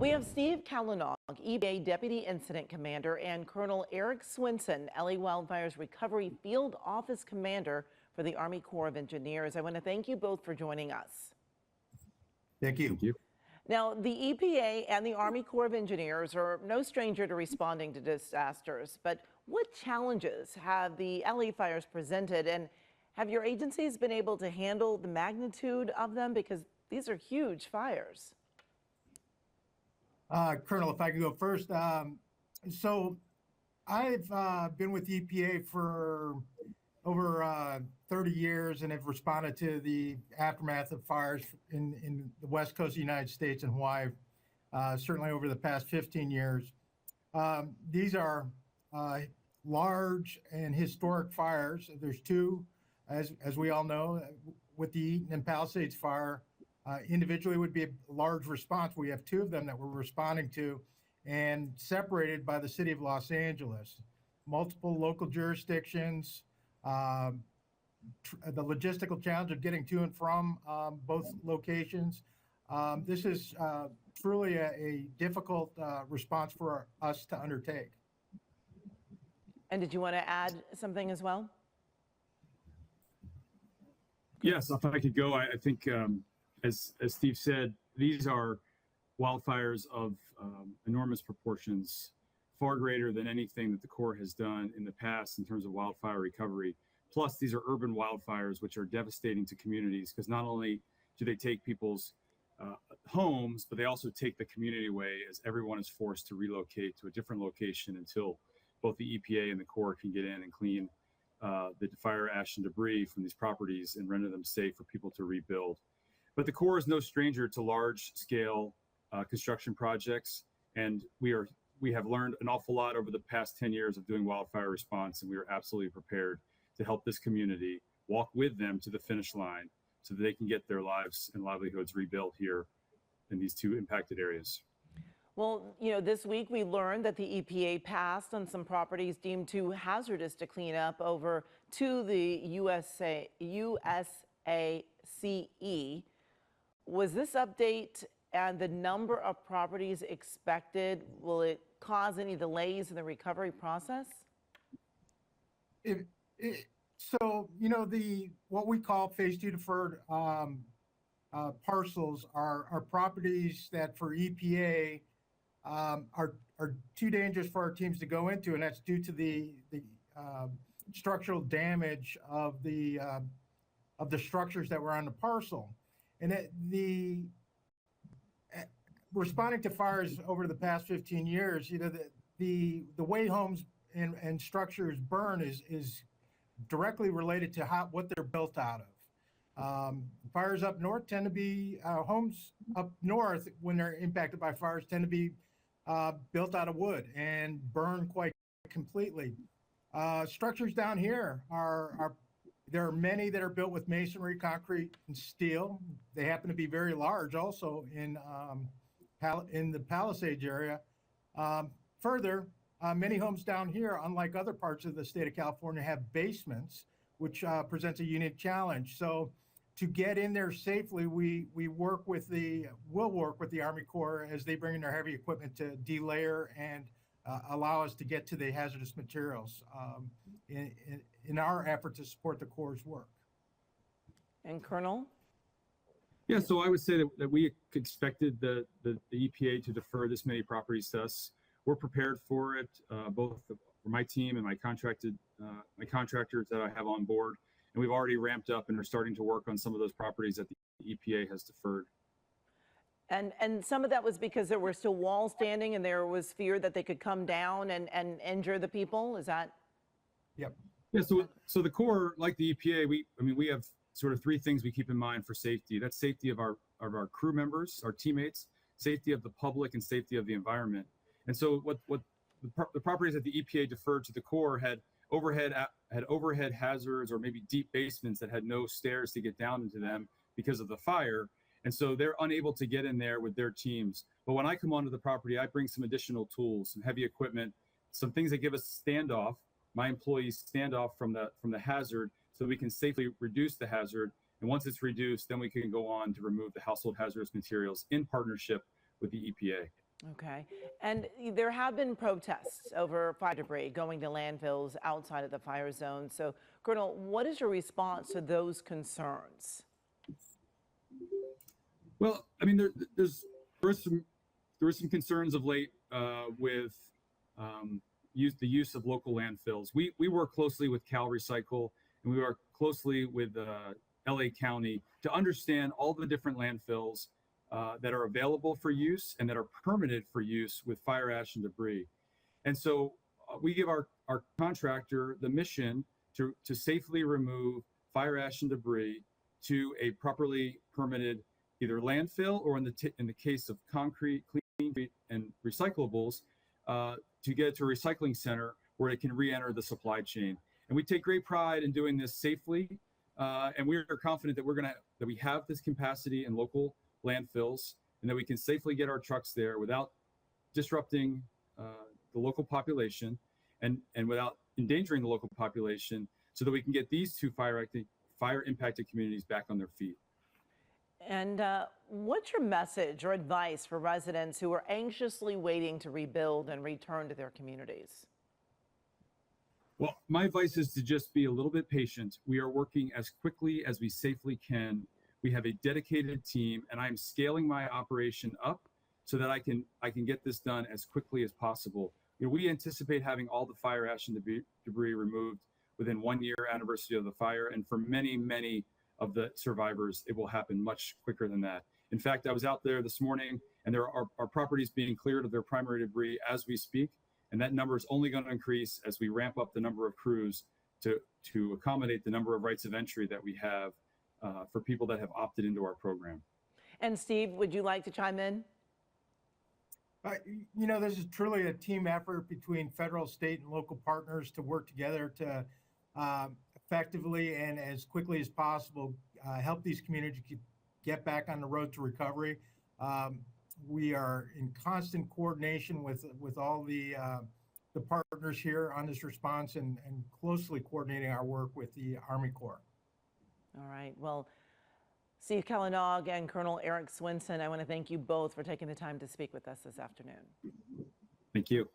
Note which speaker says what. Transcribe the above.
Speaker 1: We have Steve Calanog, EPA Deputy Incident Commander, and Colonel Eric Swenson, LA Wildfires Recovery Field Office Commander for the Army Corps of Engineers. I want to thank you both for joining us.
Speaker 2: Thank you.
Speaker 3: Thank you.
Speaker 1: Now, the EPA and the Army Corps of Engineers are no stranger to responding to disasters, but what challenges have the LA fires presented, and have your agencies been able to handle the magnitude of them? Because these are huge fires.
Speaker 2: Colonel, if I could go first. So I've been with EPA for over 30 years and have responded to the aftermath of fires in the West Coast of the United States and Hawaii, certainly over the past 15 years. These are large and historic fires. There's two, as we all know, with the Eaton and Palisades fire. Individually would be a large response. We have two of them that we're responding to, and separated by the city of Los Angeles. Multiple local jurisdictions, the logistical challenge of getting to and from both locations. This is truly a difficult response for us to undertake.
Speaker 1: And did you want to add something as well?
Speaker 3: Yes, if I could go, I think, as Steve said, these are wildfires of enormous proportions, far greater than anything that the Corps has done in the past in terms of wildfire recovery. Plus, these are urban wildfires, which are devastating to communities, because not only do they take people's homes, but they also take the community away, as everyone is forced to relocate to a different location until both the EPA and the Corps can get in and clean the fire ash and debris from these properties and render them safe for people to rebuild. But the Corps is no stranger to large-scale construction projects, and we have learned an awful lot over the past 10 years of doing wildfire response, and we are absolutely prepared to help this community walk with them to the finish line so that they can get their lives and livelihoods rebuilt here in these two impacted areas.
Speaker 1: Well, you know, this week we learned that the EPA passed on some properties deemed too hazardous to clean up over to the USACE. Was this update and the number of properties expected, will it cause any delays in the recovery process?
Speaker 2: So, you know, what we call phase two deferred parcels are properties that for EPA are too dangerous for our teams to go into, and that's due to the structural damage of the structures that were on the parcel. And responding to fires over the past 15 years, you know, the way homes and structures burn is directly related to what they're built out of. Fires up north tend to be, homes up north when they're impacted by fires tend to be built out of wood and burn quite completely. Structures down here there are many that are built with masonry, concrete, and steel. They happen to be very large also in the Palisades area. Further, many homes down here, unlike other parts of the state of California, have basements, which presents a unique challenge. So to get in there safely, we'll work with the Army Corps as they bring in their heavy equipment to delayer and allow us to get to the hazardous materials in our effort to support the Corps' work.
Speaker 1: And Colonel?
Speaker 3: Yeah, so I would say that we expected the EPA to defer this many properties to us. We're prepared for it, both for my team and my contractors that I have on board. And we've already ramped up and are starting to work on some of those properties that the EPA has deferred.
Speaker 1: And some of that was because there were still walls standing and there was fear that they could come down and injure the people. Is that?
Speaker 2: Yep.
Speaker 3: Yeah, so the Corps, like the EPA, we have sort of three things we keep in mind for safety. That's safety of our crew members, our teammates, safety of the public, and safety of the environment. And so what the properties that the EPA deferred to the Corps had overhead hazards or maybe deep basements that had no stairs to get down into them because of the fire. And so they're unable to get in there with their teams. But when I come onto the property, I bring some additional tools, some heavy equipment, some things that give us standoff. My employees stand off from the hazard so we can safely reduce the hazard. And once it's reduced, then we can go on to remove the household hazardous materials in partnership with the EPA.
Speaker 1: Okay. And there have been protests over fire debris going to landfills outside of the fire zone. So, Colonel, what is your response to those concerns?
Speaker 3: Well, I mean, there were some concerns of late with the use of local landfills. We work closely with Cal Recycle, and we work closely with LA County to understand all the different landfills that are available for use and that are permitted for use with fire ash and debris. And so we give our contractor the mission to safely remove fire ash and debris to a properly permitted either landfill or in the case of concrete, clean and recyclables, to get it to a recycling center where it can re-enter the supply chain. And we take great pride in doing this safely, and we are confident that we have this capacity in local landfills and that we can safely get our trucks there without disrupting the local population and without endangering the local population, so that we can get these two fire impacted communities back on their feet.
Speaker 1: And what's your message or advice for residents who are anxiously waiting to rebuild and return to their communities?
Speaker 3: Well, my advice is to just be a little bit patient. We are working as quickly as we safely can. We have a dedicated team, and I'm scaling my operation up so that I can get this done as quickly as possible. You know, we anticipate having all the fire ash and debris removed within 1 year anniversary of the fire, and for many, many of the survivors, it will happen much quicker than that. In fact, I was out there this morning, and there are properties being cleared of their primary debris as we speak, and that number is only going to increase as we ramp up the number of crews to accommodate the number of rights of entry that we have for people that have opted into our program.
Speaker 1: And Steve, would you like to chime in?
Speaker 2: You know, this is truly a team effort between federal, state, and local partners to work together to effectively and as quickly as possible help these communities get back on the road to recovery. We are in constant coordination with all the partners here on this response and closely coordinating our work with the Army Corps.
Speaker 1: All right. Well, Steve Calanog and Colonel Eric Swenson, I want to thank you both for taking the time to speak with us this afternoon.
Speaker 3: Thank you.